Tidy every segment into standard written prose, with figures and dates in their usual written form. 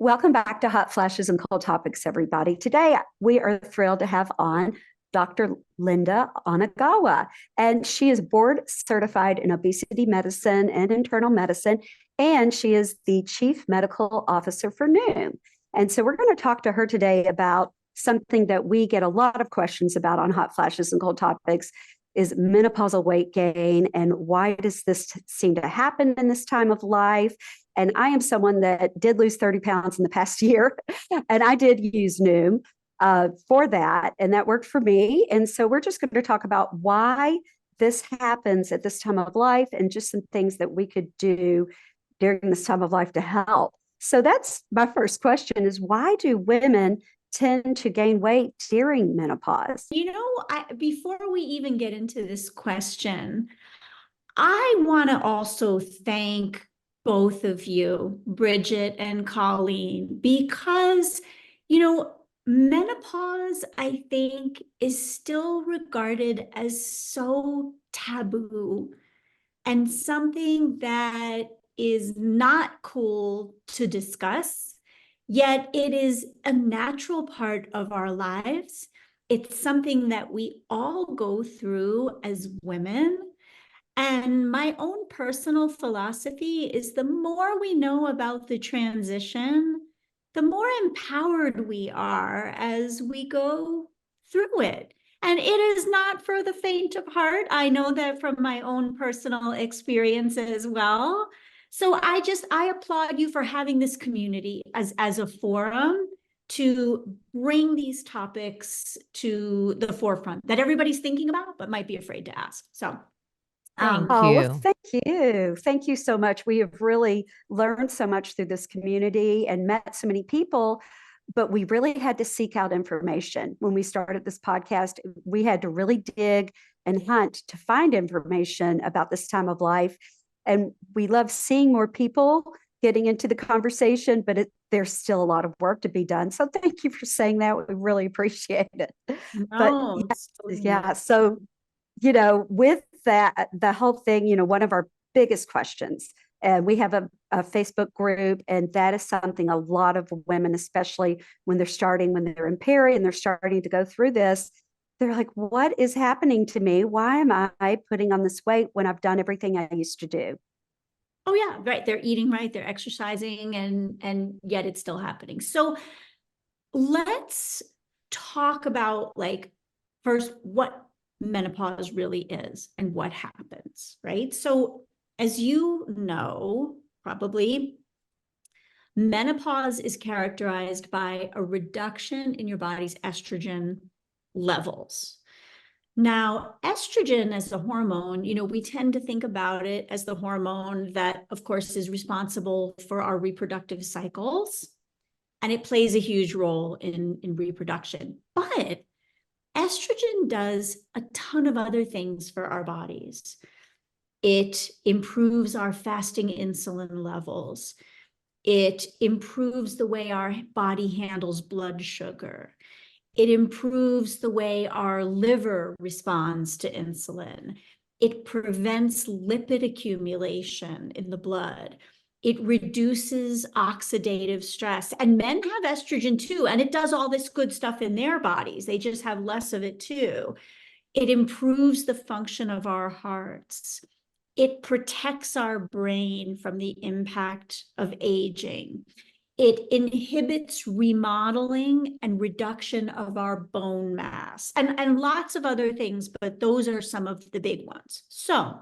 Welcome back to Hot Flashes and Cold Topics, everybody. Today, we are thrilled to have on Dr. Linda Anegawa, and she is board certified in obesity medicine and internal medicine, and she is the Chief Medical Officer for Noom. And so we're going to talk to her today about something that we get a lot of questions about on Hot Flashes and Cold Topics is menopausal weight gain, and why does this seem to happen in this time of life? And I am someone that did lose 30 pounds in the past year, and I did use Noom for that, and that worked for me. And so we're just going to talk about why this happens at this time of life and just some things that we could do during this time of life to help. So that's my first question is, why do women tend to gain weight during menopause? Before we even get into this question, I want to also thank both of you, Bridgett and Colleen, because, menopause, I think, is still regarded as so taboo and something that is not cool to discuss, yet it is a natural part of our lives. It's something that we all go through as women. And my own personal philosophy is the more we know about the transition, the more empowered we are as we go through it. And it is not for the faint of heart. I know that from my own personal experience as well. So I applaud you for having this community as a forum to bring these topics to the forefront that everybody's thinking about, but might be afraid to ask. So Thank Oh, you. well, thank you. Thank you so much. We have really learned so much through this community and met so many people, but we really had to seek out information. When we started this podcast, we had to really dig and hunt to find information about this time of life. And we love seeing more people getting into the conversation, but there's still a lot of work to be done. So thank you for saying that. We really appreciate it. no, But yeah, so with that, the whole thing, one of our biggest questions, and we have a Facebook group, and that is something a lot of women, especially when they're in peri and they're starting to go through this, they're like, what is happening to me? Why am I putting on this weight when I've done everything I used to do? Oh yeah, right. They're eating right, they're exercising, and yet it's still happening. So let's talk about first what menopause really is and what happens, right? So as you know, probably, menopause is characterized by a reduction in your body's estrogen levels. Now, estrogen as a hormone, we tend to think about it as the hormone that, of course, is responsible for our reproductive cycles, and it plays a huge role in reproduction. But estrogen does a ton of other things for our bodies. It improves our fasting insulin levels. It improves the way our body handles blood sugar. It improves the way our liver responds to insulin. It prevents lipid accumulation in the blood. It reduces oxidative stress. And men have estrogen too, and it does all this good stuff in their bodies. They just have less of it too. It improves the function of our hearts. It protects our brain from the impact of aging. It inhibits remodeling and reduction of our bone mass, and lots of other things, but those are some of the big ones. So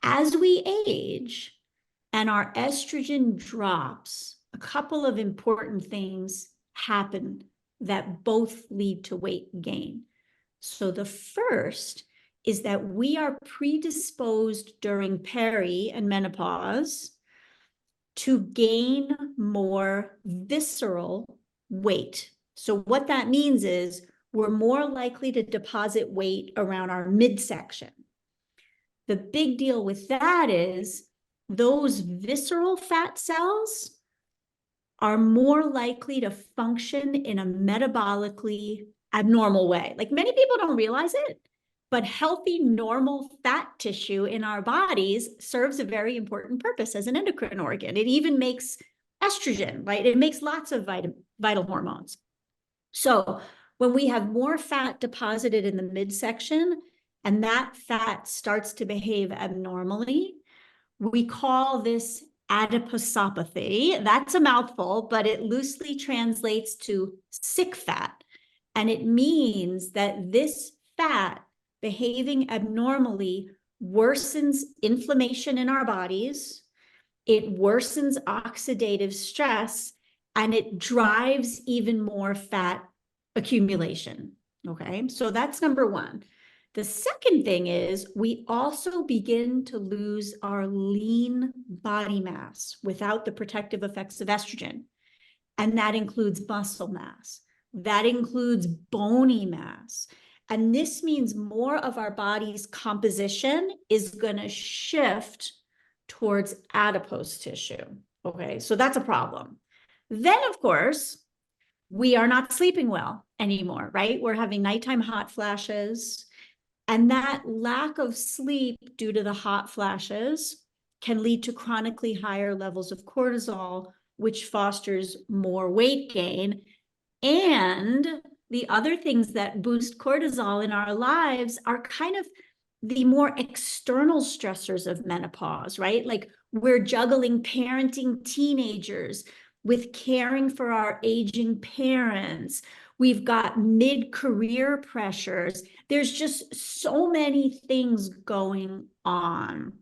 as we age and our estrogen drops, a couple of important things happen that both lead to weight gain. So the first is that we are predisposed during peri and menopause to gain more visceral weight. So what that means is we're more likely to deposit weight around our midsection. The big deal with that is those visceral fat cells are more likely to function in a metabolically abnormal way. Like, many people don't realize it, but healthy, normal fat tissue in our bodies serves a very important purpose as an endocrine organ. It even makes estrogen, right? It makes lots of vital hormones. So when we have more fat deposited in the midsection and that fat starts to behave abnormally, we call this adiposopathy. That's a mouthful, but it loosely translates to sick fat. And it means that this fat behaving abnormally worsens inflammation in our bodies, it worsens oxidative stress, and it drives even more fat accumulation. Okay, so that's number one. The second thing is we also begin to lose our lean body mass without the protective effects of estrogen. And that includes muscle mass. That includes bony mass. And this means more of our body's composition is going to shift towards adipose tissue. Okay, so that's a problem. Then, of course, we are not sleeping well anymore, right? We're having nighttime hot flashes. And that lack of sleep due to the hot flashes can lead to chronically higher levels of cortisol, which fosters more weight gain. And the other things that boost cortisol in our lives are kind of the more external stressors of menopause, right? Like we're juggling parenting teenagers with caring for our aging parents. We've got mid-career pressures. There's just so many things going on.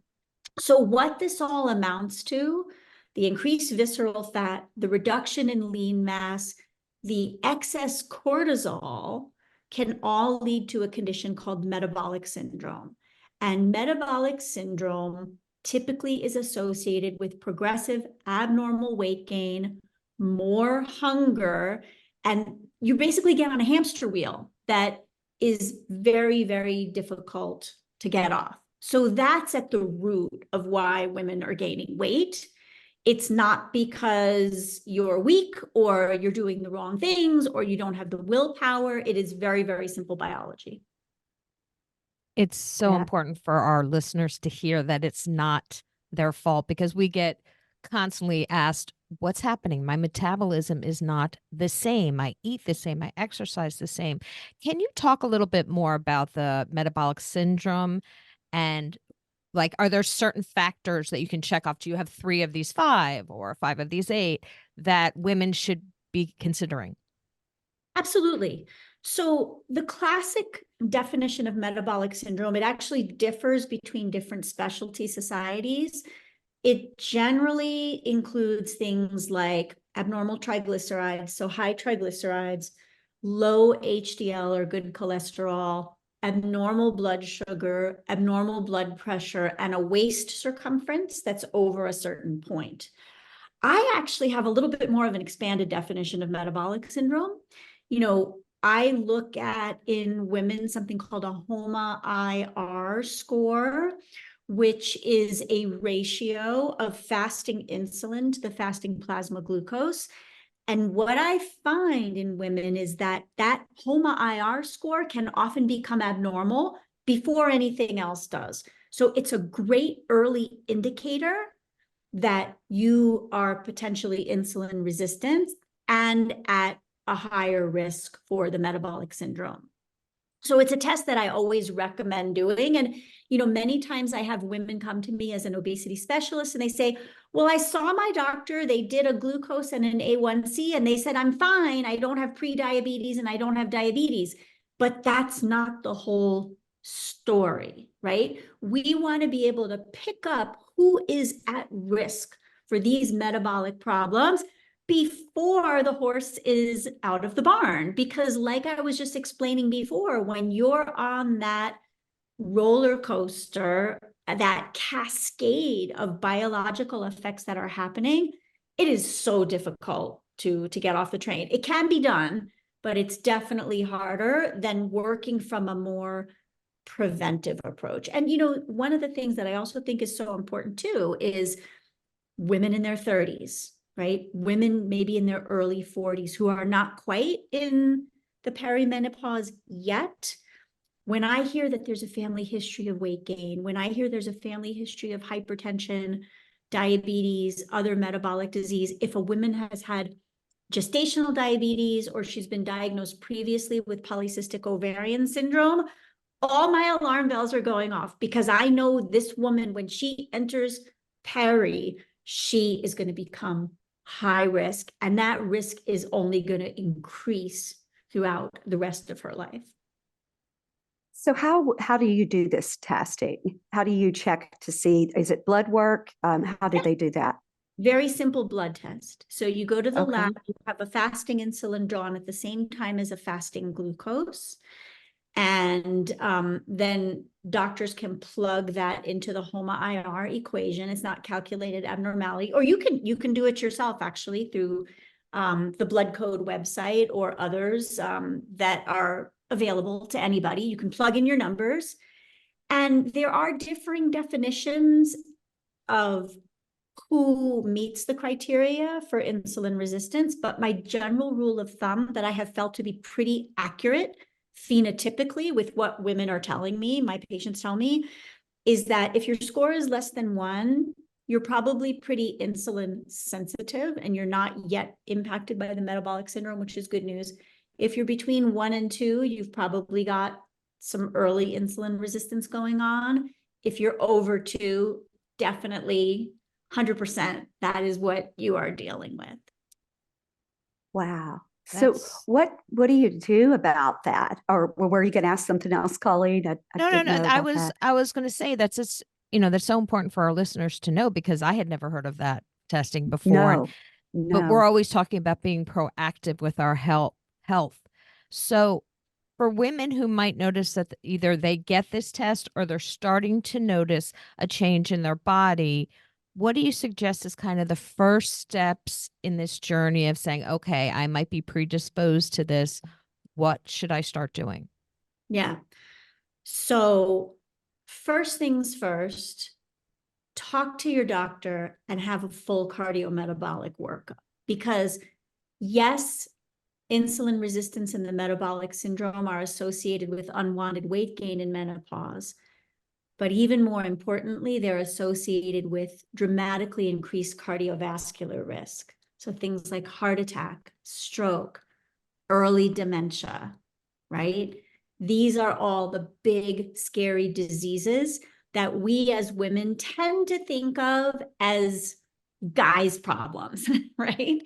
So what this all amounts to, the increased visceral fat, the reduction in lean mass, the excess cortisol can all lead to a condition called metabolic syndrome. And metabolic syndrome typically is associated with progressive abnormal weight gain, more hunger, and you basically get on a hamster wheel that is very, very difficult to get off. So that's at the root of why women are gaining weight. It's not because you're weak or you're doing the wrong things or you don't have the willpower. It is very, very simple biology. It's so important for our listeners to hear that it's not their fault, because we get constantly asked, what's happening? My metabolism is not the same. I eat the same. I exercise the same. Can you talk a little bit more about the metabolic syndrome? And like, are there certain factors that you can check off? Do you have 3 of these 5 or 5 of these 8 that women should be considering? Absolutely. So the classic definition of metabolic syndrome, it actually differs between different specialty societies. It generally includes things like abnormal triglycerides, so high triglycerides, low HDL or good cholesterol, abnormal blood sugar, abnormal blood pressure, and a waist circumference that's over a certain point. I actually have a little bit more of an expanded definition of metabolic syndrome. You know, I look at in women something called a HOMA-IR score, which is a ratio of fasting insulin to the fasting plasma glucose. And what I find in women is that that HOMA-IR score can often become abnormal before anything else does. So it's a great early indicator that you are potentially insulin resistant and at a higher risk for the metabolic syndrome. So it's a test that I always recommend doing. And, you know, many times I have women come to me as an obesity specialist and they say, well, I saw my doctor, they did a glucose and an A1C and they said, I'm fine. I don't have prediabetes and I don't have diabetes. But that's not the whole story, right? We want to be able to pick up who is at risk for these metabolic problems before the horse is out of the barn. Because like I was just explaining before, when you're on that roller coaster, that cascade of biological effects that are happening, it is so difficult to get off the train. It can be done, but it's definitely harder than working from a more preventive approach. And, you know, one of the things that I also think is so important too is women in their 30s, right? Women maybe in their early 40s who are not quite in the perimenopause yet. When I hear that there's a family history of weight gain, when I hear there's a family history of hypertension, diabetes, other metabolic disease. If a woman has had gestational diabetes or she's been diagnosed previously with polycystic ovarian syndrome, all my alarm bells are going off, because I know this woman, when she enters peri, she is going to become high risk, and that risk is only going to increase throughout the rest of her life. So how do you do this testing? How do you check to see, is it blood work? How do they do that? Very simple blood test. So you go to the Okay. lab, you have a fasting insulin drawn at the same time as a fasting glucose. And then doctors can plug that into the HOMA-IR equation. It's not calculated abnormality, or you can do it yourself actually through the Blood Code website or others that are available to anybody. You can plug in your numbers, and there are differing definitions of who meets the criteria for insulin resistance. But my general rule of thumb that I have felt to be pretty accurate phenotypically with what women are telling me, my patients tell me, is that if your score is less than 1, you're probably pretty insulin sensitive and you're not yet impacted by the metabolic syndrome, which is good news. If you're between 1 and 2, you've probably got some early insulin resistance going on. If you're over 2, definitely 100%, that is what you are dealing with. Wow. So what do you do about that? Or were you going to ask something else, Colleen? I No. didn't know I about that. was going to say that's just, that's so important for our listeners to know, because I had never heard of that testing before. But we're always talking about being proactive with our health. So for women who might notice that either they get this test or they're starting to notice a change in their body, what do you suggest is kind of the first steps in this journey of saying, okay, I might be predisposed to this. What should I start doing? Yeah. So first things first, talk to your doctor and have a full cardiometabolic workup, because yes, insulin resistance and the metabolic syndrome are associated with unwanted weight gain in menopause. But even more importantly, they're associated with dramatically increased cardiovascular risk. So things like heart attack, stroke, early dementia, right? These are all the big, scary diseases that we as women tend to think of as guys' problems, right?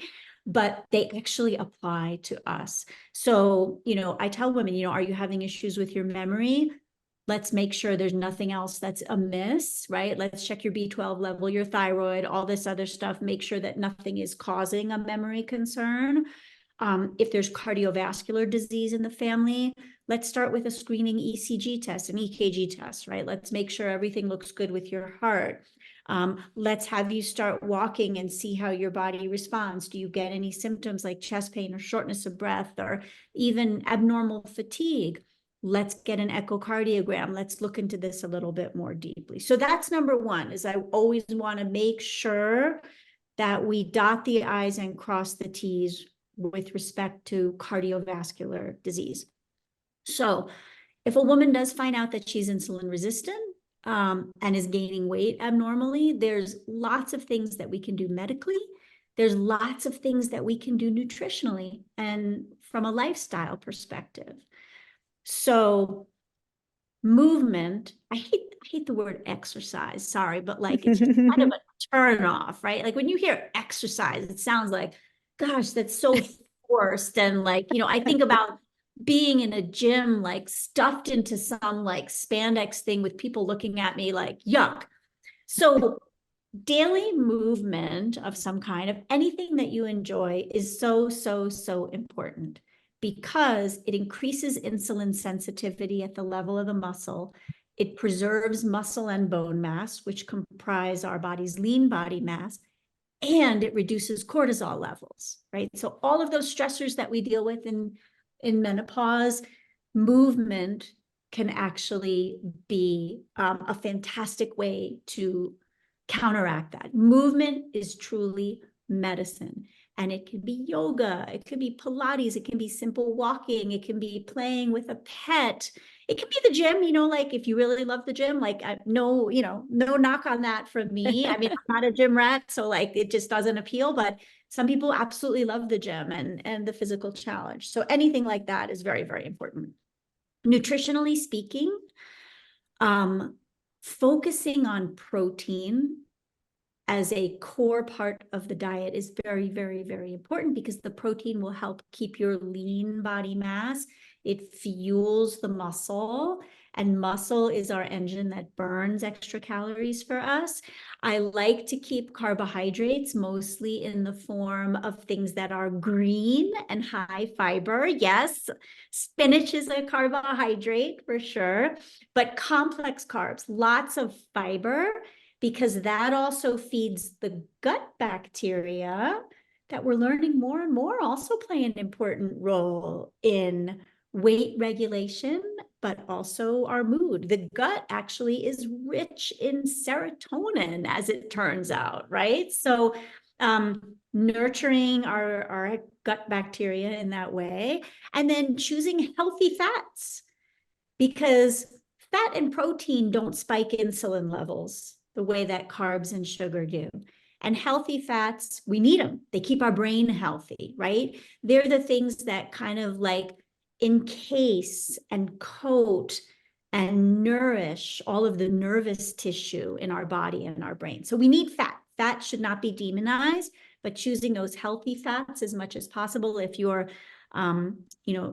But they actually apply to us. So, I tell women, are you having issues with your memory? Let's make sure there's nothing else that's amiss, right? Let's check your B12 level, your thyroid, all this other stuff. Make sure that nothing is causing a memory concern. If there's cardiovascular disease in the family, let's start with a screening ECG test, an EKG test, right? Let's make sure everything looks good with your heart. Let's have you start walking and see how your body responds. Do you get any symptoms like chest pain or shortness of breath or even abnormal fatigue? Let's get an echocardiogram. Let's look into this a little bit more deeply. So that's number one, is I always want to make sure that we dot the I's and cross the T's with respect to cardiovascular disease. So if a woman does find out that she's insulin resistant and is gaining weight abnormally, there's lots of things that we can do medically. There's lots of things that we can do nutritionally and from a lifestyle perspective. So movement, I hate the word exercise, sorry, but like it's just kind of a turn off, right? Like when you hear exercise, it sounds like, gosh, that's so forced. And like, I think about being in a gym, like stuffed into some like spandex thing with people looking at me like, yuck. So daily movement of some kind, of anything that you enjoy, is so, so, so important, because it increases insulin sensitivity at the level of the muscle. It preserves muscle and bone mass, which comprise our body's lean body mass, and it reduces cortisol levels, right? So all of those stressors that we deal with in menopause, movement can actually be a fantastic way to counteract that. Movement is truly medicine. And it can be yoga, it could be Pilates, it can be simple walking, it can be playing with a pet. It can be the gym, like if you really love the gym, like no knock on that from me. I mean, I'm not a gym rat, so like it just doesn't appeal, but some people absolutely love the gym and the physical challenge. So anything like that is very, very important. Nutritionally speaking, focusing on protein as a core part of the diet is very, very, very important, because the protein will help keep your lean body mass. It fuels the muscle, and muscle is our engine that burns extra calories for us. I like to keep carbohydrates mostly in the form of things that are green and high fiber. Yes, spinach is a carbohydrate for sure, but complex carbs, lots of fiber, because that also feeds the gut bacteria that we're learning more and more also play an important role in weight regulation, but also our mood. The gut actually is rich in serotonin, as it turns out, right? So nurturing our gut bacteria in that way, and then choosing healthy fats, because fat and protein don't spike insulin levels the way that carbs and sugar do. And healthy fats, we need them. They keep our brain healthy, right? They're the things that kind of like encase and coat and nourish all of the nervous tissue in our body and our brain. So we need fat. Fat should not be demonized, but choosing those healthy fats as much as possible. If you're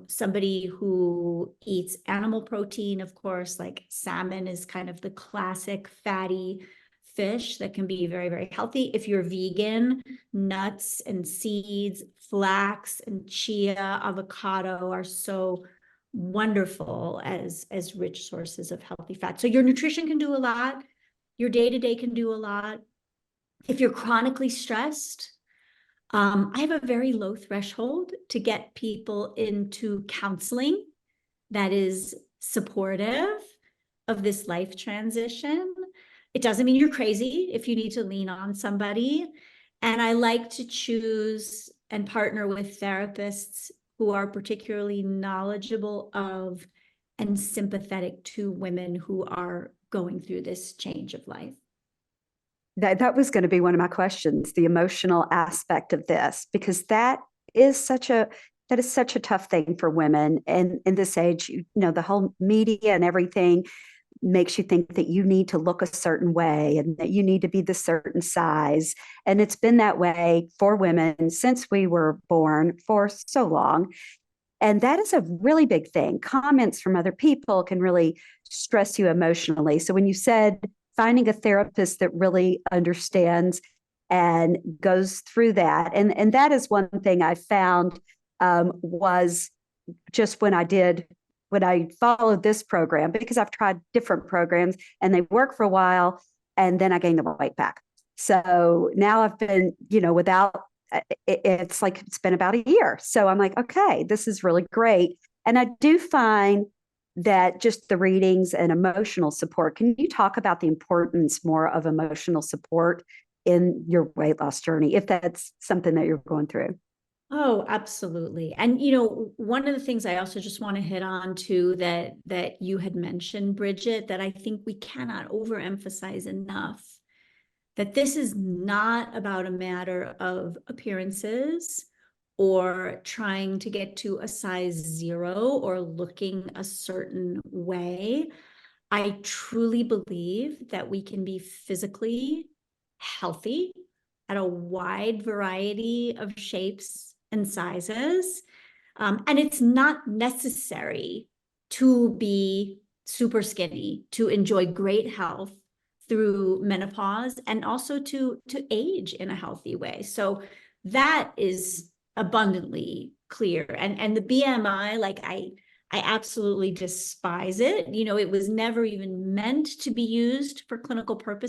somebody who eats animal protein, of course, like salmon is kind of the classic fatty fish that can be very, very healthy. If you're vegan, nuts and seeds, flax and chia, avocado are so wonderful as rich sources of healthy fat. So your nutrition can do a lot. Your day-to-day can do a lot. If you're chronically stressed, I have a very low threshold to get people into counseling that is supportive of this life transition. It doesn't mean you're crazy if you need to lean on somebody. And I like to choose and partner with therapists who are particularly knowledgeable of and sympathetic to women who are going through this change of life. That was going to be one of my questions, the emotional aspect of this, because that is such a tough thing for women. And in this age, the whole media and everything makes you think that you need to look a certain way and that you need to be the certain size. And it's been that way for women since we were born for so long. And that is a really big thing. Comments from other people can really stress you emotionally. So when you said finding a therapist that really understands and goes through that, and that is one thing I found was just when I followed this program, because I've tried different programs and they work for a while and then I gained the weight back. So now I've been, without, it's like, it's been about a year. So I'm like, okay, this is really great. And I do find that just the readings and emotional support. Can you talk about the importance more of emotional support in your weight loss journey, if that's something that you're going through? Oh, absolutely. And, one of the things I also just want to hit on too, that you had mentioned, Bridgett, that I think we cannot overemphasize enough, that this is not about a matter of appearances or trying to get to a size 0 or looking a certain way. I truly believe that we can be physically healthy at a wide variety of shapes and sizes. And it's not necessary to be super skinny to enjoy great health through menopause and also to age in a healthy way. So that is abundantly clear. And the BMI, like I absolutely despise it. It was never even meant to be used for clinical purposes.